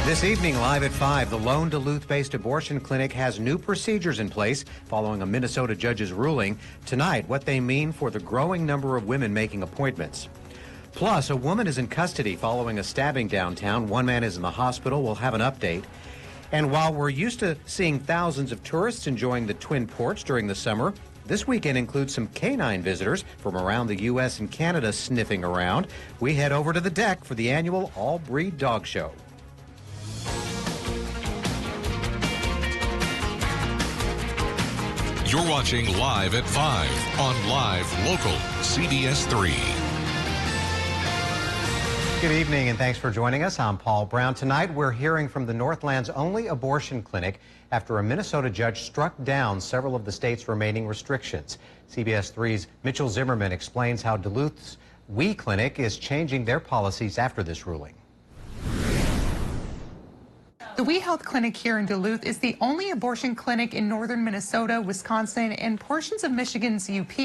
This evening, live at 5, the lone Duluth-based abortion clinic has new procedures in place following a Minnesota judge's ruling. Tonight, what they mean for the growing number of women making appointments. Plus, a woman is in custody following a stabbing downtown. One man is in the hospital. We'll have an update. And while we're used to seeing thousands of tourists enjoying the Twin Ports during the summer, this weekend includes some canine visitors from around the U.S. and Canada sniffing around. We head over to the deck for the annual all-breed dog show. You're watching Live at 5 on Live Local CBS 3. Good evening and thanks for joining us. I'm Paul Brown. Tonight we're hearing from the Northland's only abortion clinic after a Minnesota judge struck down several of the state's remaining restrictions. CBS 3's Mitchell Zimmerman explains how Duluth's We Clinic is changing their policies after this ruling. The We Health Clinic here in Duluth is the only abortion clinic in northern Minnesota, Wisconsin, and portions of Michigan's UP.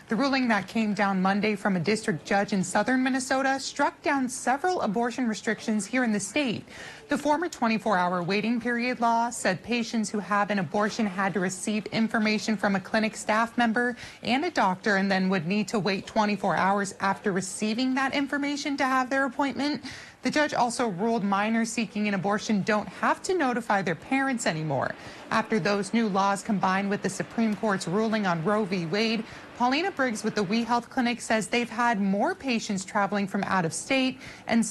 The ruling that came down Monday from a district judge in southern Minnesota struck down several abortion restrictions here in the state. The former 24-hour waiting period law said patients who have an abortion had to receive information from a clinic staff member and a doctor and then would need to wait 24 hours after receiving that information to have their appointment. The judge also ruled minors seeking an abortion don't have to notify their parents anymore. After those new laws combined with the Supreme Court's ruling on Roe v. Wade, Paulina Briggs with the We Health Clinic says they've had more patients traveling from out of state, and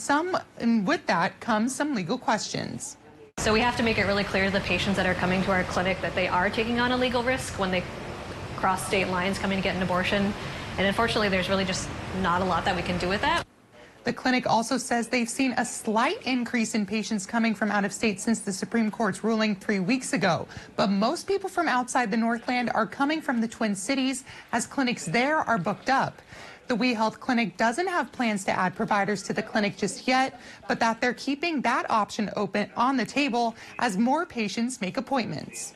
with that comes some legal questions. So we have to make it really clear to the patients that are coming to our clinic that they are taking on a legal risk when they cross state lines coming to get an abortion. And unfortunately, there's really just not a lot that we can do with that. The clinic also says they've seen a slight increase in patients coming from out of state since the Supreme Court's ruling 3 weeks ago. But most people from outside the Northland are coming from the Twin Cities as clinics there are booked up. The We Health Clinic doesn't have plans to add providers to the clinic just yet, but that they're keeping that option open on the table as more patients make appointments.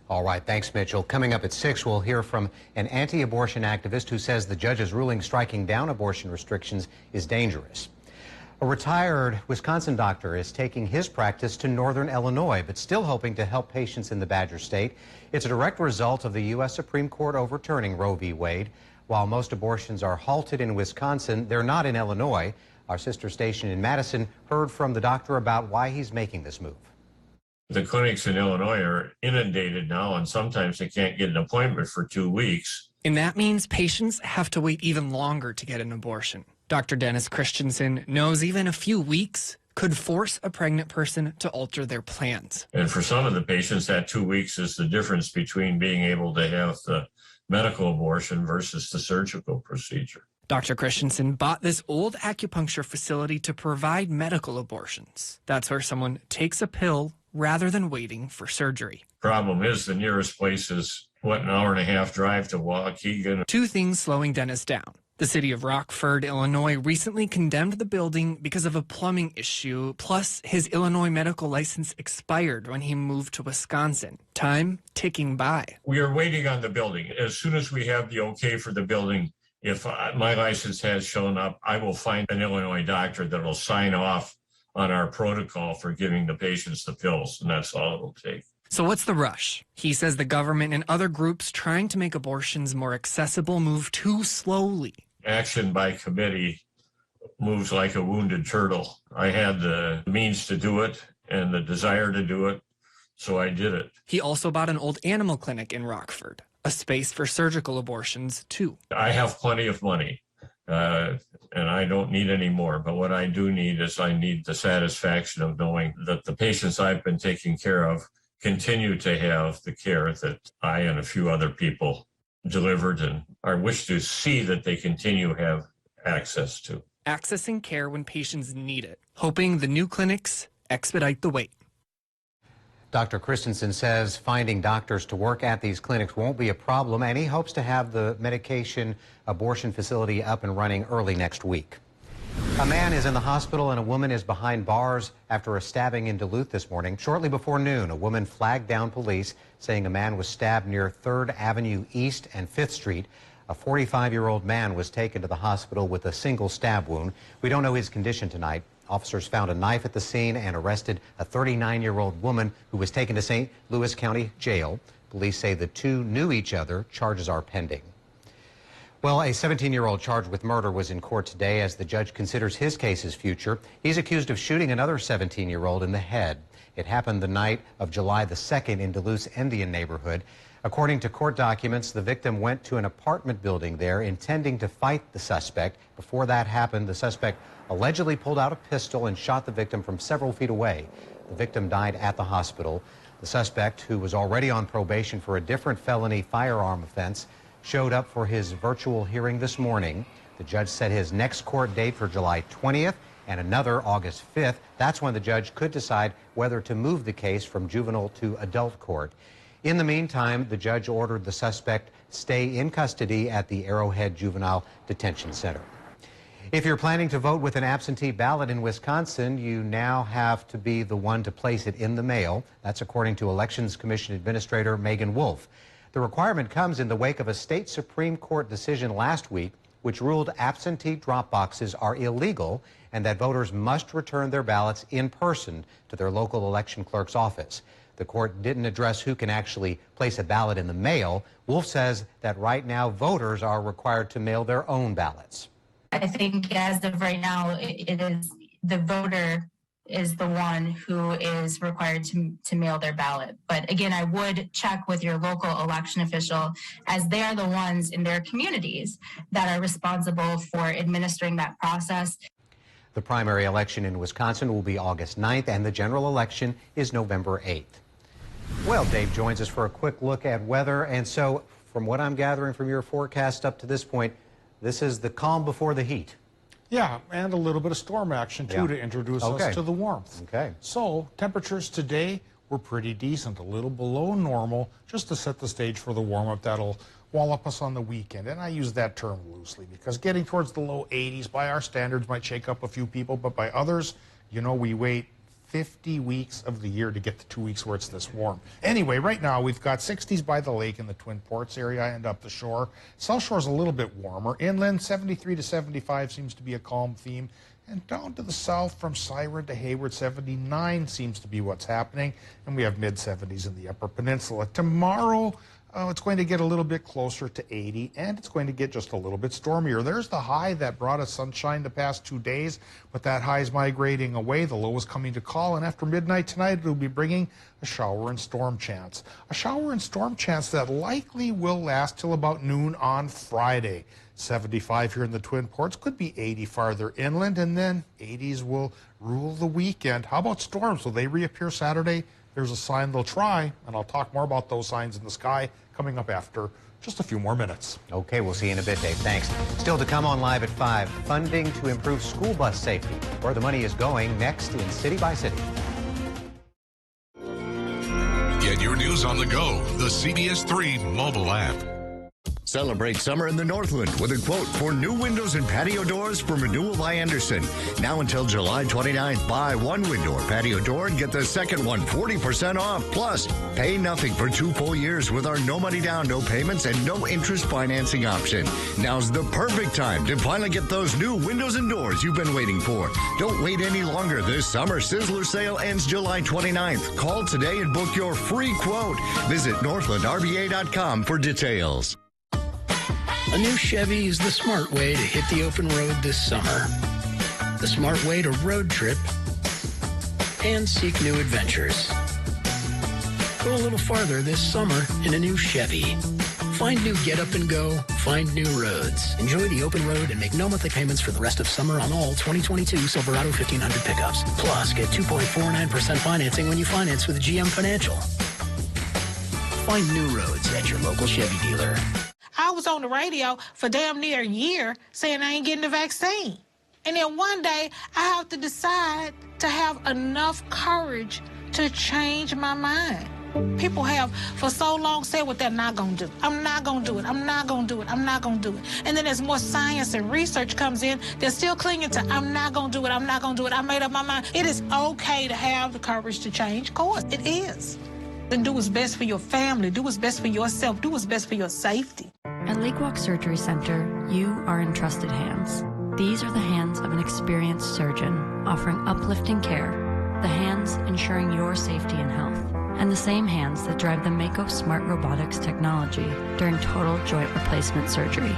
All right, thanks, Mitchell. Coming up at 6, we'll hear from an anti-abortion activist who says the judge's ruling striking down abortion restrictions is dangerous. A retired Wisconsin doctor is taking his practice to northern Illinois, but still hoping to help patients in the Badger State. It's a direct result of the U.S. Supreme Court overturning Roe v. Wade. While most abortions are halted in Wisconsin, they're not in Illinois. Our sister station in Madison heard from the doctor about why he's making this move. The clinics in Illinois are inundated now, and sometimes they can't get an appointment for 2 weeks. And that means patients have to wait even longer to get an abortion. Dr. Dennis Christensen knows even a few weeks could force a pregnant person to alter their plans. And for some of the patients, that 2 weeks is the difference between being able to have the medical abortion versus the surgical procedure. Dr. Christensen bought this old acupuncture facility to provide medical abortions. That's where someone takes a pill rather than waiting for surgery. Problem is, the nearest place is, an hour and a half drive to Waukegan. Two things slowing Dennis down. The city of Rockford, Illinois, recently condemned the building because of a plumbing issue. Plus, his Illinois medical license expired when he moved to Wisconsin. Time ticking by. We are waiting on the building. As soon as we have the okay for the building, if my license has shown up, I will find an Illinois doctor that will sign off on our protocol for giving the patients the pills, and that's all it'll take. So what's the rush? He says the government and other groups trying to make abortions more accessible move too slowly. Action by committee moves like a wounded turtle. I had the means to do it and the desire to do it, so I did it. He also bought an old animal clinic in Rockford, a space for surgical abortions, too. I have plenty of money. And I don't need any more. But what I do need is I need the satisfaction of knowing that the patients I've been taking care of continue to have the care that I and a few other people delivered, and I wish to see that they continue to have access to. Accessing care when patients need it, hoping the new clinics expedite the wait. Dr. Christensen says finding doctors to work at these clinics won't be a problem, and he hopes to have the medication abortion facility up and running early next week. A man is in the hospital and a woman is behind bars after a stabbing in Duluth this morning. Shortly before noon, a woman flagged down police saying a man was stabbed near 3rd Avenue East and 5th Street. A 45-year-old man was taken to the hospital with a single stab wound. We don't know his condition tonight. Officers found a knife at the scene and arrested a 39-year-old woman who was taken to St. Louis County Jail. Police say the two knew each other. Charges are pending. Well, a 17-year-old charged with murder was in court today as the judge considers his case's future. He's accused of shooting another 17-year-old in the head. It happened the night of July the 2nd in Duluth's Indian neighborhood. According to court documents, the victim went to an apartment building there intending to fight the suspect. Before that happened, the suspect allegedly pulled out a pistol and shot the victim from several feet away. The victim died at the hospital. The suspect, who was already on probation for a different felony firearm offense, showed up for his virtual hearing this morning. The judge set his next court date for July 20th and another August 5th. That's when the judge could decide whether to move the case from juvenile to adult court. In the meantime, the judge ordered the suspect stay in custody at the Arrowhead Juvenile Detention Center. If you're planning to vote with an absentee ballot in Wisconsin, you now have to be the one to place it in the mail. That's according to Elections Commission Administrator Megan Wolf. The requirement comes in the wake of a state Supreme Court decision last week which ruled absentee drop boxes are illegal and that voters must return their ballots in person to their local election clerk's office. The court didn't address who can actually place a ballot in the mail. Wolf says that right now voters are required to mail their own ballots. I think as of right now, it is the voter is the one who is required to mail their ballot. But again, I would check with your local election official as they are the ones in their communities that are responsible for administering that process. The primary election in Wisconsin will be August 9th and the general election is November 8th. Well, Dave joins us for a quick look at weather. And so from what I'm gathering from your forecast up to this point, this is the calm before the heat. Yeah, and a little bit of storm action, too, to introduce us to the warmth. Okay. So temperatures today were pretty decent, a little below normal, just to set the stage for the warm-up that'll wallop us on the weekend. And I use that term loosely because getting towards the low 80s by our standards might shake up a few people, but by others, you know, we wait 50 weeks of the year to get to 2 weeks where it's this warm. Anyway, right now we've got 60s by the lake in the Twin Ports area and up the shore. South Shore's a little bit warmer. Inland, 73 to 75 seems to be a calm theme. And down to the south from Siren to Hayward, 79 seems to be what's happening. And we have mid-70s in the Upper Peninsula. Tomorrow, it's going to get a little bit closer to 80, and it's going to get just a little bit stormier. There's the high that brought us sunshine the past 2 days, but that high is migrating away. The low is coming to call, and after midnight tonight, it'll be bringing a shower and storm chance. A shower and storm chance that likely will last till about noon on Friday. 75 here in the Twin Ports, could be 80 farther inland, and then 80s will rule the weekend. How about storms? Will they reappear Saturday? There's a sign they'll try, and I'll talk more about those signs in the sky coming up after just a few more minutes. Okay, we'll see you in a bit, Dave. Thanks. Still to come on Live at 5, funding to improve school bus safety. Where the money is going next in City by City. Get your news on the go. The CBS 3 mobile app. Celebrate summer in the Northland with a quote for new windows and patio doors from Renewal by Anderson. Now until July 29th, buy one window or patio door and get the second one 40% off. Plus, pay nothing for 2 full years with our no money down, no payments, and no interest financing option. Now's the perfect time to finally get those new windows and doors you've been waiting for. Don't wait any longer. This summer Sizzler sale ends July 29th. Call today and book your free quote. Visit northlandrba.com for details. A new Chevy is the smart way to hit the open road this summer. The smart way to road trip and seek new adventures. Go a little farther this summer in a new Chevy. Find new get up and go, find new roads. Enjoy the open road and make no monthly payments for the rest of summer on all 2022 Silverado 1500 pickups. Plus, get 2.49% financing when you finance with GM Financial. Find new roads at your local Chevy dealer. I was on the radio for damn near a year saying I ain't getting the vaccine. And then one day I have to decide to have enough courage to change my mind. People have for so long said what they're not going to do. I'm not going to do it. I'm not going to do it. I'm not going to do it. And then as more science and research comes in, they're still clinging to I'm not going to do it. I'm not going to do it. I made up my mind. It is okay to have the courage to change course. It is. And do what's best for your family. Do what's best for yourself. Do what's best for your safety. At Lake Walk Surgery Center, you are in trusted hands. These are the hands of an experienced surgeon offering uplifting care, the hands ensuring your safety and health, and the same hands that drive the Mako Smart Robotics technology during total joint replacement surgery.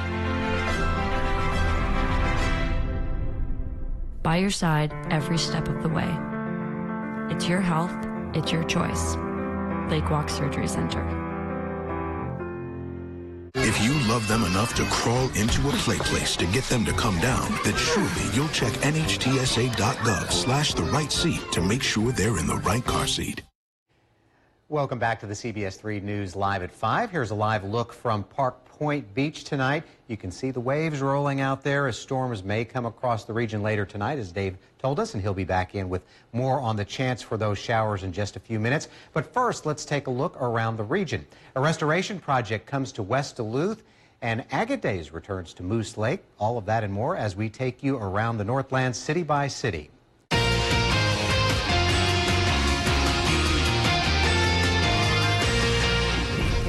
By your side every step of the way. It's your health, it's your choice. Lake Walk Surgery Center. If you love them enough to crawl into a play place to get them to come down, then surely you'll check nhtsa.gov/the right seat to make sure they're in the right car seat. Welcome back to the CBS 3 News Live at 5. Here's a live look from Park Point Beach tonight. You can see the waves rolling out there as storms may come across the region later tonight, as Dave told us, and he'll be back in with more on the chance for those showers in just a few minutes. But first, let's take a look around the region. A restoration project comes to West Duluth, and Agate Days returns to Moose Lake. All of that and more as we take you around the Northland city by city.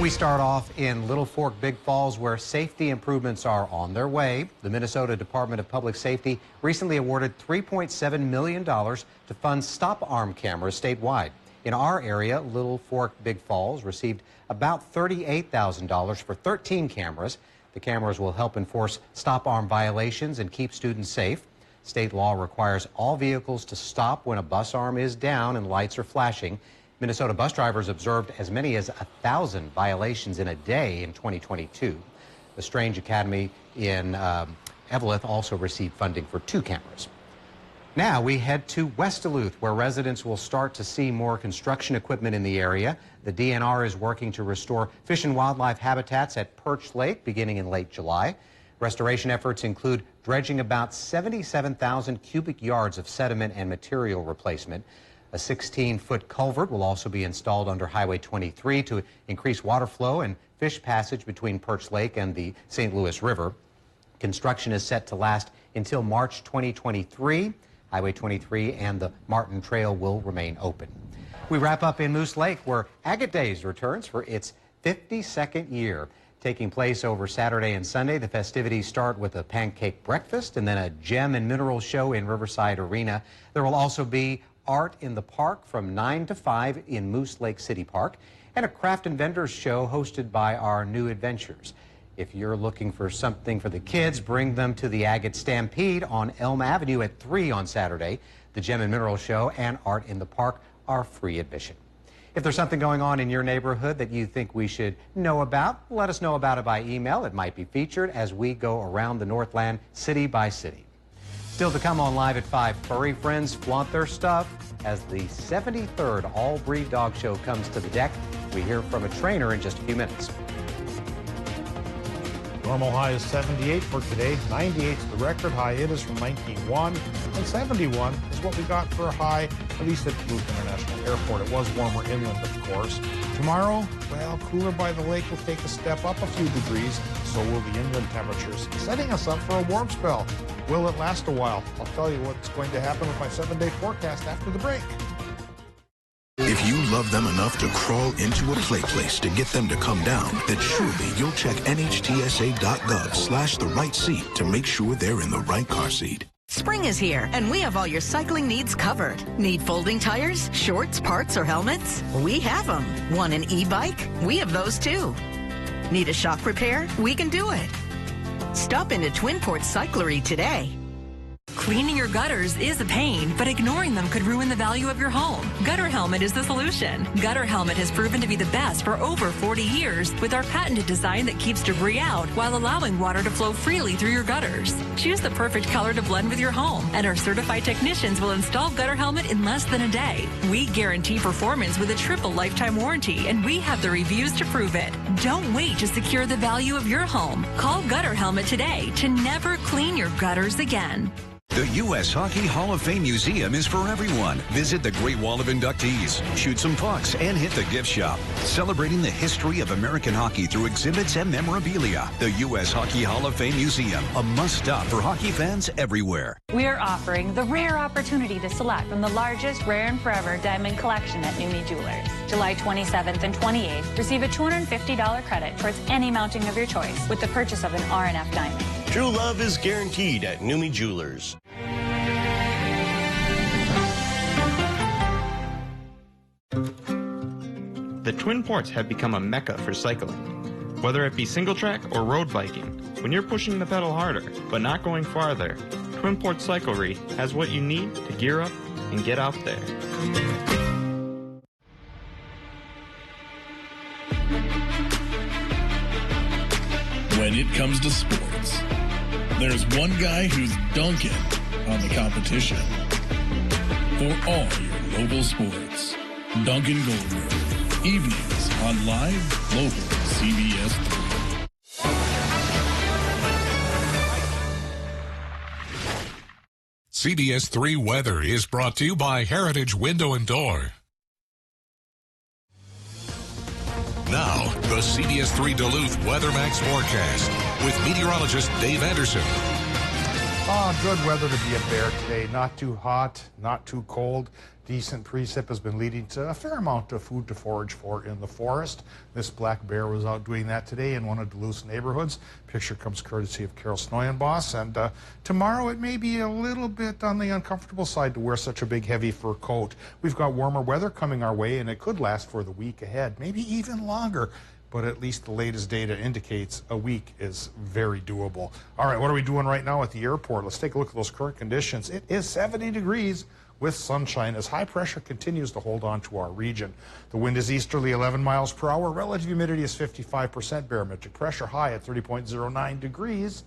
We start off in Little Fork, Big Falls, where safety improvements are on their way. The Minnesota Department of Public Safety recently awarded $3.7 million to fund stop-arm cameras statewide. In our area, Little Fork, Big Falls received about $38,000 for 13 cameras. The cameras will help enforce stop-arm violations and keep students safe. State law requires all vehicles to stop when a bus arm is down and lights are flashing. Minnesota bus drivers observed as many as 1,000 violations in a day in 2022. The Strange Academy in Eveleth also received funding for 2 cameras. Now we head to West Duluth, where residents will start to see more construction equipment in the area. The DNR is working to restore fish and wildlife habitats at Perch Lake beginning in late July. Restoration efforts include dredging about 77,000 cubic yards of sediment and material replacement. A 16-foot culvert will also be installed under Highway 23 to increase water flow and fish passage between Perch Lake and the St. Louis River. Construction is set to last until March 2023. Highway 23 and the Martin Trail will remain open. We wrap up in Moose Lake, where Agate Days returns for its 52nd year. Taking place over Saturday and Sunday, the festivities start with a pancake breakfast and then a gem and mineral show in Riverside Arena. There will also be art in the park from 9 to 5 in Moose Lake City Park, and a craft and vendors show hosted by our New Adventures. If you're looking for something for the kids, bring them to the Agate Stampede on Elm Avenue at 3 on Saturday. The Gem and Mineral Show and art in the park are free admission. If there's something going on in your neighborhood that you think we should know about, let us know about it by email. It might be featured as we go around the Northland city by city. Still to come on Live at 5, furry friends flaunt their stuff as the 73rd All-Breed Dog Show comes to the deck. We hear from a trainer in just a few minutes. Normal high is 78 for today. 98 is the record high. It is from 1901. And 71 is what we got for a high, at least at Duluth International Airport. It was warmer inland, of course. Tomorrow, well, cooler by the lake will take a step up a few degrees. So will the inland temperatures, setting us up for a warm spell. Will it last a while? I'll tell you what's going to happen with my 7-day forecast after the break. If you love them enough to crawl into a play place to get them to come down, then surely you'll check nhtsa.gov/the right seat to make sure they're in the right car seat. Spring is here, and we have all your cycling needs covered. Need folding tires, shorts, parts, or helmets? We have them. Want an e-bike? We have those too. Need a shock repair? We can do it. Stop into Twin Ports Cyclery today. Cleaning your gutters is a pain, but ignoring them could ruin the value of your home. Gutter Helmet is the solution. Gutter Helmet has proven to be the best for over 40 years with our patented design that keeps debris out while allowing water to flow freely through your gutters. Choose the perfect color to blend with your home, and our certified technicians will install Gutter Helmet in less than a day. We guarantee performance with a triple lifetime warranty, and we have the reviews to prove it. Don't wait to secure the value of your home. Call Gutter Helmet today to never clean your gutters again. The U.S. Hockey Hall of Fame Museum is for everyone. Visit the Great Wall of Inductees, shoot some pucks, and hit the gift shop. Celebrating the history of American hockey through exhibits and memorabilia. The U.S. Hockey Hall of Fame Museum, a must-stop for hockey fans everywhere. We are offering the rare opportunity to select from the largest Rare and Forever diamond collection at Numi Jewelers. July 27th and 28th, receive a $250 credit towards any mounting of your choice with the purchase of an R&F diamond. True love is guaranteed at Numi Jewelers. The Twin Ports have become a mecca for cycling. Whether it be single track or road biking, when you're pushing the pedal harder but not going farther, Twin Ports Cyclery has what you need to gear up and get out there. When it comes to sports, there's one guy who's dunking on the competition. For all your local sports, Duncan Goldberg, evenings on Live Local CBS 3. CBS 3 weather is brought to you by Heritage Window and Door. Now, the CBS 3 Duluth WeatherMax forecast with meteorologist Dave Anderson. Good weather to be a bear today. Not too hot, not too cold. Decent precip has been leading to a fair amount of food to forage for in the forest. This black bear was out doing that today in one of Duluth's neighborhoods. Picture comes courtesy of Carol Snoyenboss. And tomorrow it may be a little bit on the uncomfortable side to wear such a big heavy fur coat. We've got warmer weather coming our way and it could last for the week ahead, maybe even longer. But at least the latest data indicates a week is very doable. All right, what are we doing right now at the airport? Let's take a look at those current conditions. It is 70 degrees with sunshine as high pressure continues to hold on to our region. The wind is easterly 11 miles per hour. Relative humidity is 55%. Barometric pressure high at 30.09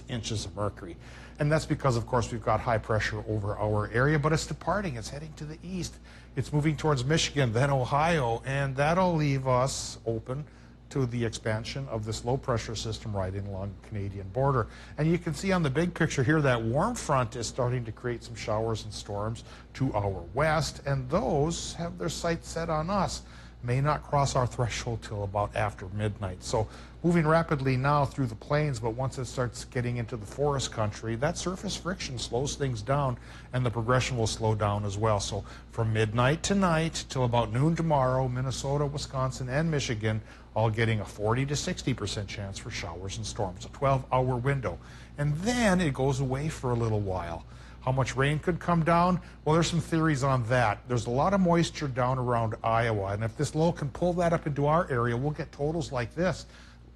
inches of mercury. And that's because, of course, we've got high pressure over our area, but it's departing. It's heading to the east. It's moving towards Michigan, then Ohio, and that'll leave us open to the expansion of this low pressure system right in along the Canadian border. And you can see on the big picture here that warm front is starting to create some showers and storms to our west, and those have their sights set on us. May not cross our threshold till about after midnight. So moving rapidly now through the plains, but once it starts getting into the forest country, that surface friction slows things down and the progression will slow down as well. So from midnight tonight till about noon tomorrow, Minnesota, Wisconsin, and Michigan all getting a 40 to 60% chance for showers and storms, a 12-hour window. And then it goes away for a little while. How much rain could come down? Well, there's some theories on that. There's a lot of moisture down around Iowa, and if this low can pull that up into our area, we'll get totals like this,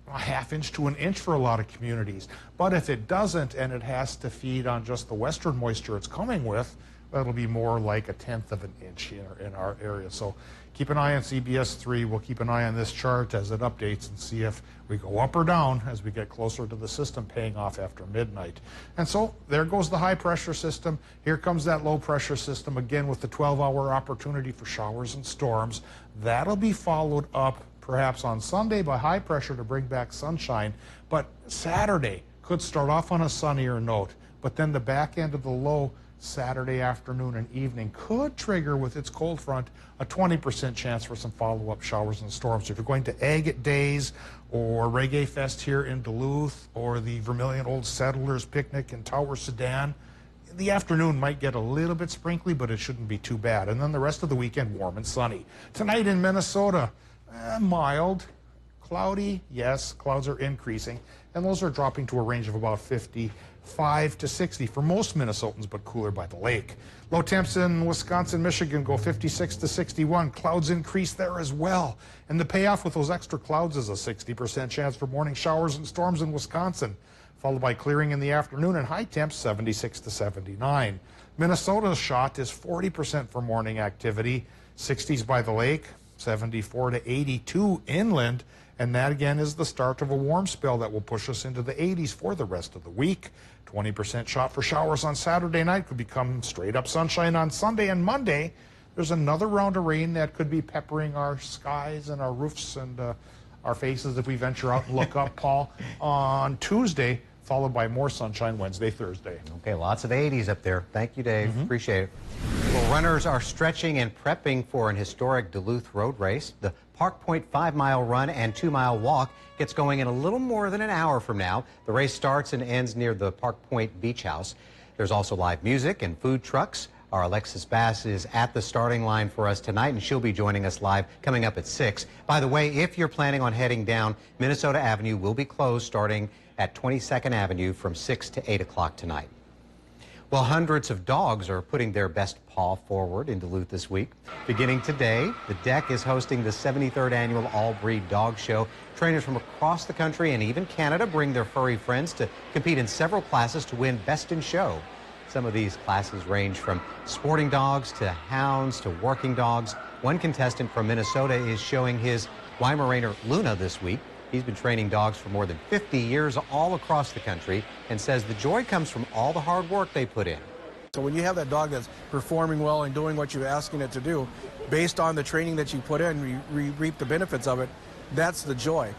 a half inch to an inch for a lot of communities. But if it doesn't, and it has to feed on just the western moisture it's coming with, that'll be more like a tenth of an inch in our area. So keep an eye on CBS 3. We'll keep an eye on this chart as it updates and see if we go up or down as we get closer to the system paying off after midnight. And so there goes the high pressure system. Here comes that low pressure system again with the 12-hour opportunity for showers and storms. That'll be followed up perhaps on Sunday by high pressure to bring back sunshine. But Saturday could start off on a sunnier note, but then the back end of the low Saturday afternoon and evening could trigger with its cold front a 20% chance for some follow-up showers and storms. If you're going to Agate Days or Reggae Fest here in Duluth or the Vermilion Old Settlers Picnic in Tower Sedan, the afternoon might get a little bit sprinkly, but it shouldn't be too bad. And then the rest of the weekend, warm and sunny. Tonight in Minnesota, mild, cloudy, yes, clouds are increasing, and those are dropping to a range of about 55 to 60 for most Minnesotans, but cooler by the lake. Low temps in Wisconsin, Michigan go 56 to 61. Clouds increase there as well. And the payoff with those extra clouds is a 60% chance for morning showers and storms in Wisconsin, followed by clearing in the afternoon and high temps 76 to 79. Minnesota's shot is 40% for morning activity, 60s by the lake, 74 to 82 inland. And that, again, is the start of a warm spell that will push us into the 80s for the rest of the week. 20% shot for showers on Saturday night, could become straight-up sunshine on Sunday and Monday. There's another round of rain that could be peppering our skies and our roofs and our faces if we venture out and look up, Paul, on Tuesday, followed by more sunshine Wednesday, Thursday. Okay, lots of 80s up there. Thank you, Dave. Appreciate it. Well, runners are stretching and prepping for an historic Duluth road race. The Park Point 5-mile run and 2-mile walk gets going in a little more than an hour from now. The race starts and ends near the Park Point Beach House. There's also live music and food trucks Our Alexis Bass is at the starting line for us tonight, and she'll be joining us live coming up at 6. By the way, if you're planning on heading down, Minnesota Avenue will be closed starting at 22nd Avenue from 6 to 8 o'clock tonight. Well, hundreds of dogs are putting their best paw forward in Duluth this week. Beginning today, the Deck is hosting the 73rd Annual All-Breed Dog Show. Trainers from across the country and even Canada bring their furry friends to compete in several classes to win Best in Show. Some of these classes range from sporting dogs to hounds to working dogs. One contestant from Minnesota is showing his Weimaraner Luna this week. He's been training dogs for more than 50 years all across the country and says the joy comes from all the hard work they put in. So when you have that dog that's performing well and doing what you're asking it to do, based on the training that you put in, you reap the benefits of it, that's the joy.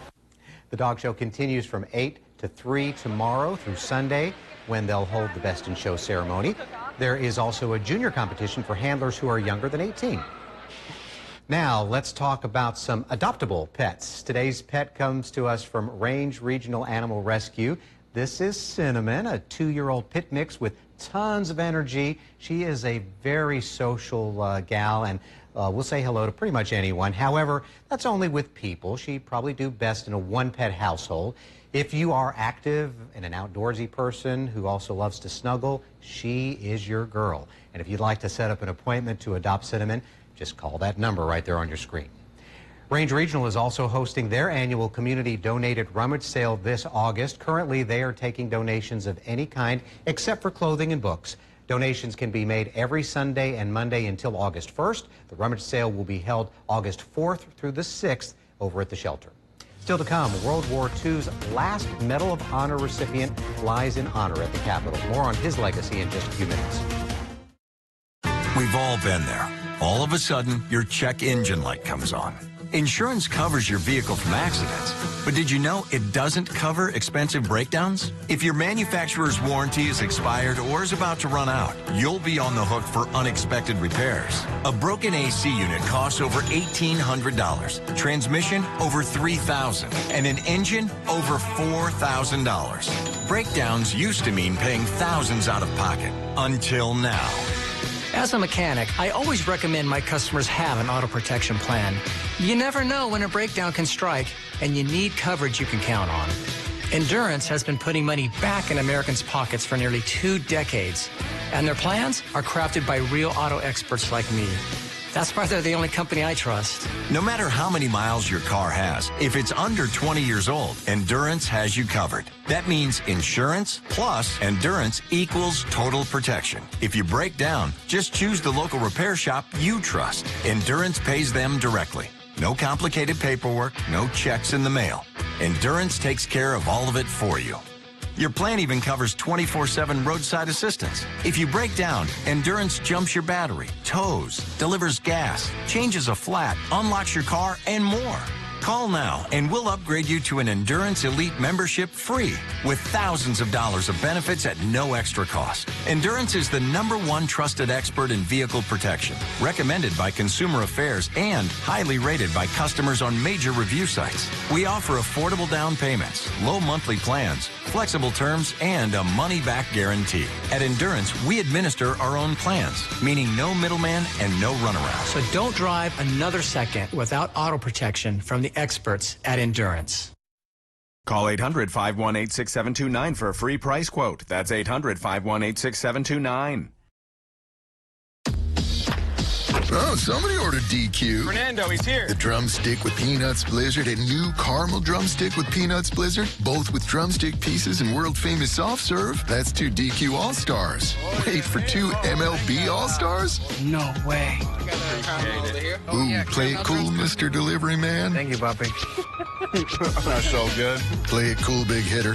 The dog show continues from 8 to 3 tomorrow through Sunday, when they'll hold the Best in Show ceremony. There is also a junior competition for handlers who are younger than 18. Now, let's talk about some adoptable pets. Today's pet comes to us from Range Regional Animal Rescue. This is Cinnamon, a 2-year-old pit mix with tons of energy. She is a very social gal and will say hello to pretty much anyone. However, that's only with people. She'd probably do best in a one-pet household. If you are active and an outdoorsy person who also loves to snuggle, she is your girl. And if you'd like to set up an appointment to adopt Cinnamon, just call that number right there on your screen. Range Regional is also hosting their annual community donated rummage sale this August. Currently, they are taking donations of any kind except for clothing and books. Donations can be made every Sunday and Monday until August 1st. The rummage sale will be held August 4th through the 6th over at the shelter. Still to come, World War II's last Medal of Honor recipient lies in honor at the Capitol. More on his legacy in just a few minutes. We've all been there. All of a sudden, your check engine light comes on. Insurance covers your vehicle from accidents, but did you know it doesn't cover expensive breakdowns? If your manufacturer's warranty is expired or is about to run out, you'll be on the hook for unexpected repairs. A broken AC unit costs over $1,800, transmission over $3,000, and an engine over $4,000. Breakdowns used to mean paying thousands out of pocket, until now. As a mechanic, I always recommend my customers have an auto protection plan. You never know when a breakdown can strike, and you need coverage you can count on. Endurance has been putting money back in Americans' pockets for nearly 2 decades, and their plans are crafted by real auto experts like me. That's why they're the only company I trust. No matter how many miles your car has, if it's under 20 years old, Endurance has you covered. That means insurance plus Endurance equals total protection. If you break down, just choose the local repair shop you trust. Endurance pays them directly. No complicated paperwork, no checks in the mail. Endurance takes care of all of it for you. Your plan even covers 24/7 roadside assistance. If you break down, Endurance jumps your battery, tows, delivers gas, changes a flat, unlocks your car, and more. Call now and we'll upgrade you to an Endurance Elite membership free with thousands of dollars of benefits at no extra cost. Endurance is the #1 trusted expert in vehicle protection, recommended by Consumer Affairs and highly rated by customers on major review sites. We offer affordable down payments, low monthly plans, flexible terms, and a money-back guarantee. At Endurance, we administer our own plans, meaning no middleman and no runaround. So don't drive another second without auto protection from the experts at Endurance. Call 800-518-6729 for a free price quote. That's 800-518-6729. Oh, somebody ordered DQ. Fernando, he's here. The drumstick with peanuts blizzard and new caramel drumstick with peanuts blizzard, both with drumstick pieces and world-famous soft serve. That's 2 DQ All-Stars. Wait for 2 MLB All-Stars? No way. Ooh, play it cool, Mr. Delivery Man. Thank you, Bobby. That's so good. Play it cool, big hitter.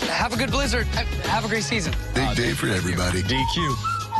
Have a good blizzard. Have a great season. Big day for everybody. DQ.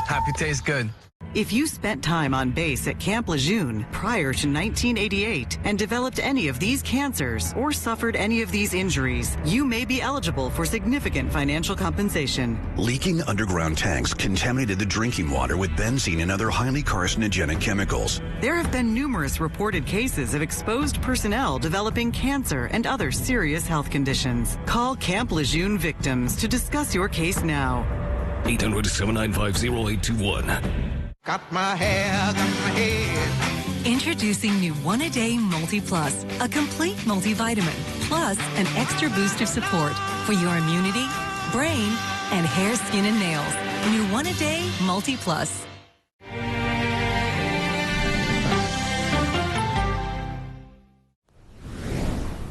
Happy tastes good. If you spent time on base at Camp Lejeune prior to 1988 and developed any of these cancers or suffered any of these injuries, you may be eligible for significant financial compensation. Leaking underground tanks contaminated the drinking water with benzene and other highly carcinogenic chemicals. There have been numerous reported cases of exposed personnel developing cancer and other serious health conditions. Call Camp Lejeune victims to discuss your case now. 800-795-0821. Got my head. Introducing new One-A-Day Multi-Plus, a complete multivitamin, plus an extra boost of support for your immunity, brain, and hair, skin, and nails. New One-A-Day Multi-Plus.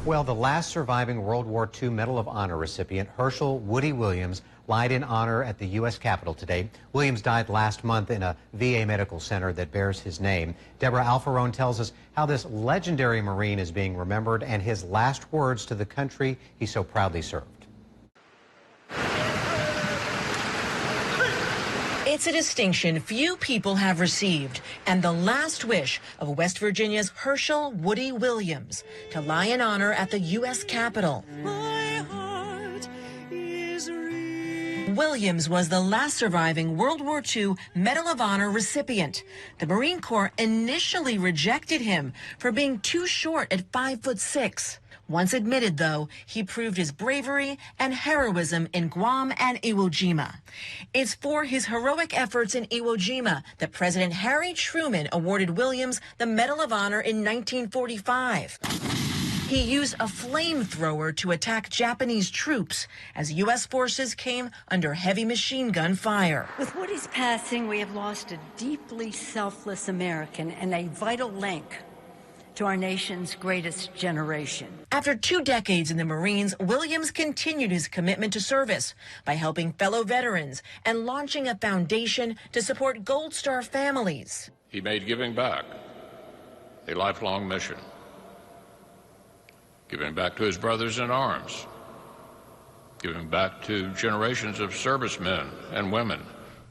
Well, the last surviving World War II Medal of Honor recipient, Herschel Woody Williams, lied in honor at the U.S. Capitol today. Williams died last month in a VA medical center that bears his name. Deborah Alfarone tells us how this legendary Marine is being remembered and his last words to the country he so proudly served. It's a distinction few people have received, and the last wish of West Virginia's Herschel Woody Williams to lie in honor at the U.S. Capitol. Williams was the last surviving World War II Medal of Honor recipient. The Marine Corps initially rejected him for being too short at 5'6". Once admitted, though, he proved his bravery and heroism in Guam and Iwo Jima. It's for his heroic efforts in Iwo Jima that President Harry Truman awarded Williams the Medal of Honor in 1945. He used a flamethrower to attack Japanese troops as U.S. forces came under heavy machine gun fire. With Woody's passing, we have lost a deeply selfless American and a vital link to our nation's greatest generation. After 2 decades in the Marines, Williams continued his commitment to service by helping fellow veterans and launching a foundation to support Gold Star families. He made giving back a lifelong mission, giving back to his brothers in arms, giving back to generations of servicemen and women.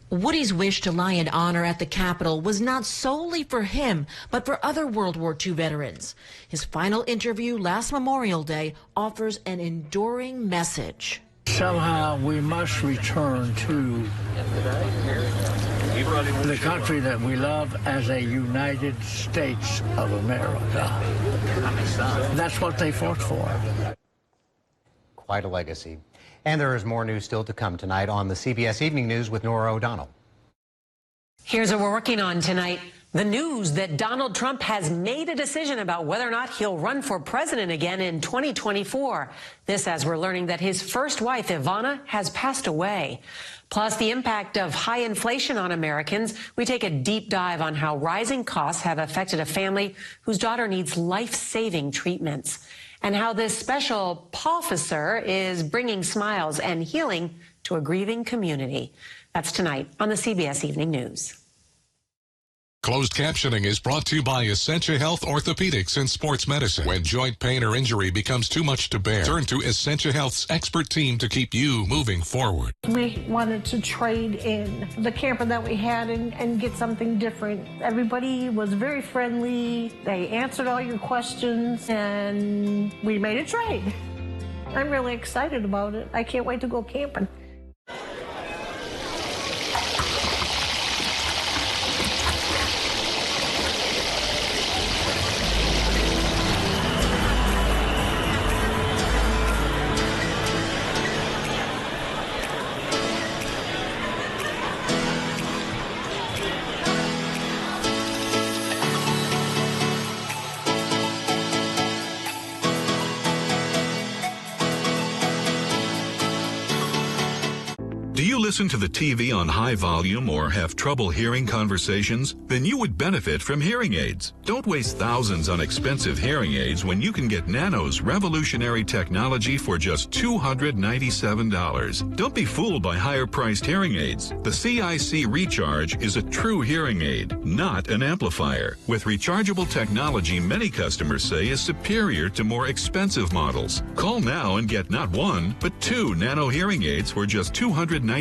Woody's wish to lie in honor at the Capitol was not solely for him, but for other World War II veterans. His final interview last Memorial Day offers an enduring message. Somehow we must return to the country that we love as a United States of America. That's what they fought for. Quite a legacy. And there is more news still to come tonight on the CBS Evening News with Nora O'Donnell. Here's what we're working on tonight. The news that Donald Trump has made a decision about whether or not he'll run for president again in 2024. This as we're learning that his first wife, Ivana, has passed away. Plus, the impact of high inflation on Americans. We take a deep dive on how rising costs have affected a family whose daughter needs life-saving treatments, and how this special officer is bringing smiles and healing to a grieving community. That's tonight on the CBS Evening News. Closed captioning is brought to you by Essentia Health Orthopedics and Sports Medicine. When joint pain or injury becomes too much to bear, turn to Essentia Health's expert team to keep you moving forward. We wanted to trade in the camper that we had and get something different. Everybody was very friendly. They answered all your questions, and we made a trade. I'm really excited about it. I can't wait to go camping. Do you listen to the TV on high volume or have trouble hearing conversations? Then you would benefit from hearing aids. Don't waste thousands on expensive hearing aids when you can get Nano's revolutionary technology for just $297. Don't be fooled by higher-priced hearing aids. The CIC Recharge is a true hearing aid, not an amplifier. With rechargeable technology many customers say is superior to more expensive models. Call now and get not one, but 2 Nano hearing aids for just $297.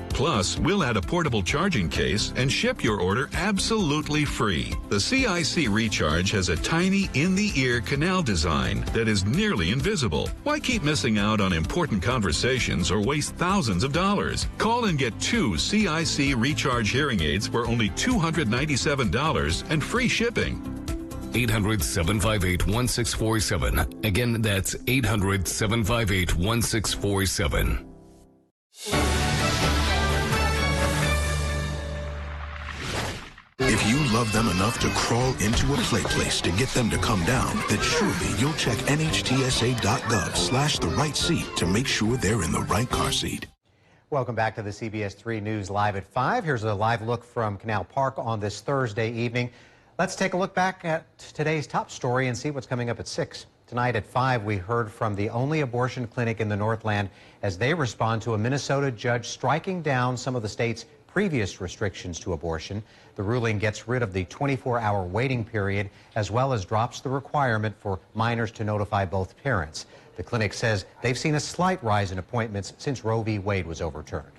Plus, we'll add a portable charging case and ship your order absolutely free. The CIC Recharge has a tiny in-the-ear canal design that is nearly invisible. Why keep missing out on important conversations or waste thousands of dollars? Call and get 2 CIC Recharge hearing aids for only $297 and free shipping. 800-758-1647. Again, that's 800-758-1647. love them enough to crawl into a play place to get them to come down, then surely you'll check NHTSA.gov/the right seat to make sure they're in the right car seat. Welcome back to the CBS 3 News Live at 5. Here's a live look from Canal Park on this Thursday evening. Let's take a look back at today's top story and see what's coming up at 6. Tonight at 5, we heard from the only abortion clinic in the Northland as they respond to a Minnesota judge striking down some of the state's previous restrictions to abortion. The ruling gets rid of the 24-hour waiting period as well as drops the requirement for minors to notify both parents. The clinic says they've seen a slight rise in appointments since Roe v. Wade was overturned.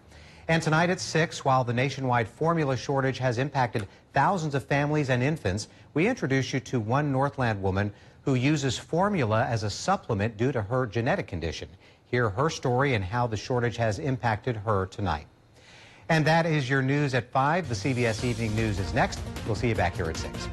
And tonight at 6, while the nationwide formula shortage has impacted thousands of families and infants, we introduce you to one Northland woman who uses formula as a supplement due to her genetic condition. Hear her story and how the shortage has impacted her tonight. And that is your news at 5. The CBS Evening News is next. We'll see you back here at 6.